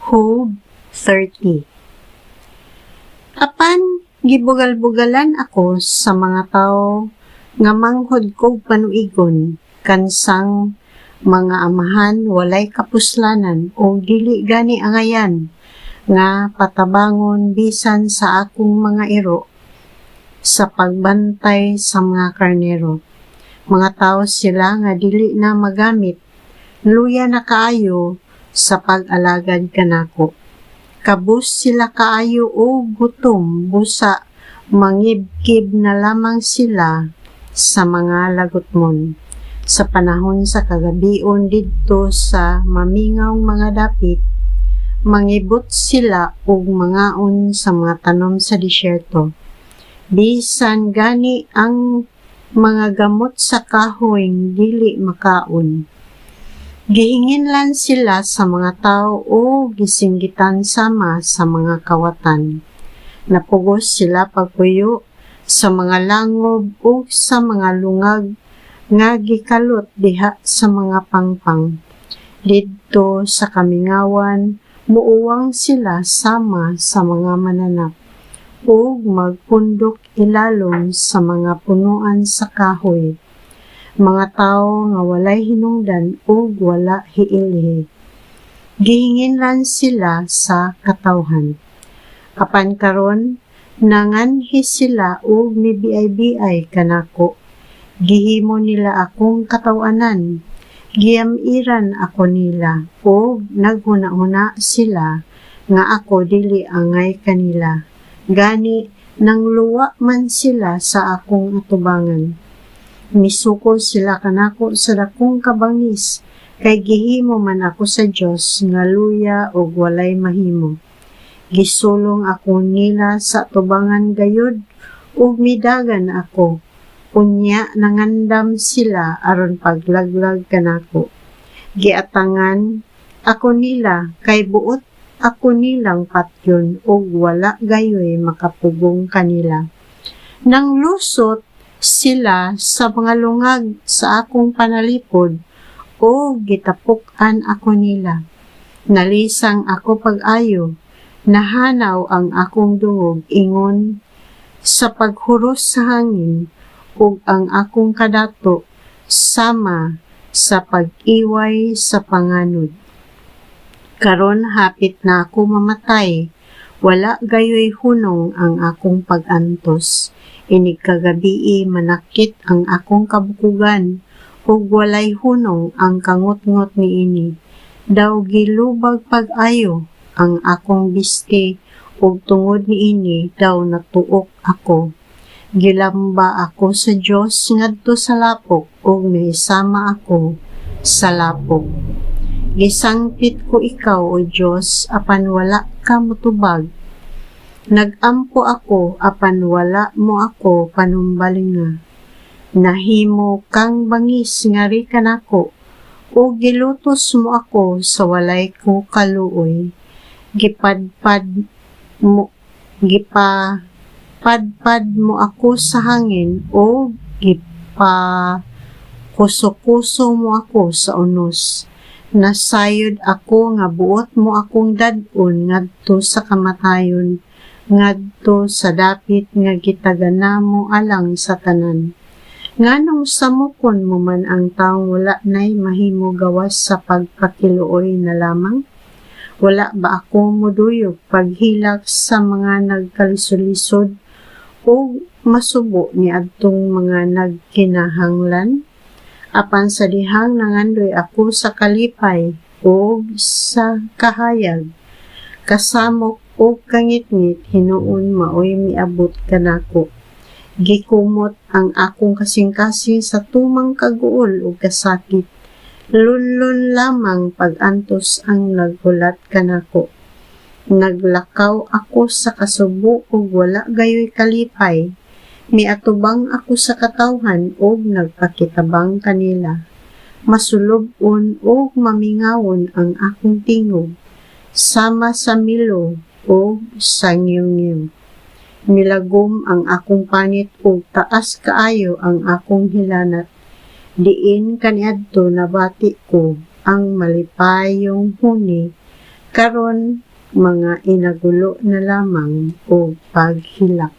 Job 30. Apan gibugal-bugalan ako sa mga tao nga manghod ko panuigon kansang mga amahan walay kapuslanan o dili gani angayan nga patabangon bisan sa akong mga iro sa pagbantay sa mga karnero. Mga tao sila nga dili na magamit, luya na kaayo sa pag-alagad kanako. Kabus sila kaayo o gutom, busa, mangibkib na lamang sila sa mga lagutmon. Sa panahon sa kagabion didto sa mamingawng mga dapit, mangibot sila og mangaon sa mga tanom sa disyerto. Bisan gani ang mga gamot sa kahoy dili makaon. Gihingin lang sila sa mga tao o gisinggitan sama sa mga kawatan. Napugos sila pagpuyo sa mga langob o sa mga lungag nga gikalot diha sa mga pangpang. Didto sa kamingawan, muuwang sila sama sa mga mananap o magpundok ilalom sa mga punuan sa kahoy. Mga tao nga walay hinungdan o wala hiilhi. Gihingin lang sila sa katawhan. Apan karon nanganhi sila o mibiay-biay kanako. Gihimo nila akong katawanan. Giyamiran ako nila o naghuna-huna sila nga ako dili angay kanila. Gani nang luwa man sila sa akong atubangan. Misuko sila kanako sa dakong kabangis, kay gihimo man ako sa Dios nga luya o walay mahimo. Gisulong ako nila sa tubangan gayud ug midagan ako. Unya nangandam sila aron paglaglag kanako. Giatangan ako nila kay buot ako nilang patyon ug wala gayoy makapugong kanila. Nang lusot sila sa mga lungag sa akong panalipod o gitapuk-an ako nila. Nalisang ako pag-ayo, nahanaw ang akong dungog ingon sa paghuros sa hangin ug ang akong kadato sama sa pag-iway sa panganod. Karon hapit na ako mamatay, wala gayoy hunong ang akong pag-antos. Inig kagabii manakit ang akong kabukugan, ug walay hunong ang kangot-ngot niini. Daw gilubag pag-ayo ang akong bisti, ug tungod niini daw natuok ako. Gilamba ako sa Dios ngadto sa lapok, ug mihisama ako sa lapok. Gisangpit ko ikaw, O Dios, apan wala ka motubag. Nagampo ako apan wala mo ako panumbalinga. Nahimo kang bangis ngari kanako o gilutos mo ako sa walay ko kaluoy. Gipadpad mo ako sa hangin o kuso mo ako sa unos. Nasayod ako nga buot mo akong dad-on ngadto sa kamatayon, ngadto sa dapit nga gitagana mo alang sa tanan. Nganong samukon mo man ang taong wala nay mahimo gawas sa pagpakiluoy na lamang? Wala ba ako moduyog paghilak sa mga nagkalisod-lisod o masubo ni adtong mga nagkinahanglan? Apan sa dihang nangandoy ako sa kalipay o sa kahayag, kasamok o kangit-ngit hinuon maoy miabot kanako. Gikumot ang akong kasing-kasing sa tumang kaguol o kasakit. Lunlon lamang pag-antos ang naghulat kanako. Naglakaw ako sa kasubo ug wala gayoy kalipay. Miatubang ako sa katawhan ug nagpakitabang kanila. Masulobon ug mamingawon ang akong tingog, sama sa milo o sa ngiw-ngiw. Milagom ang akong panit ug taas kaayo ang akong hilanat. Diin kaniadto nabati ko ang malipayong huni karon mga inagulo na lamang o paghilak.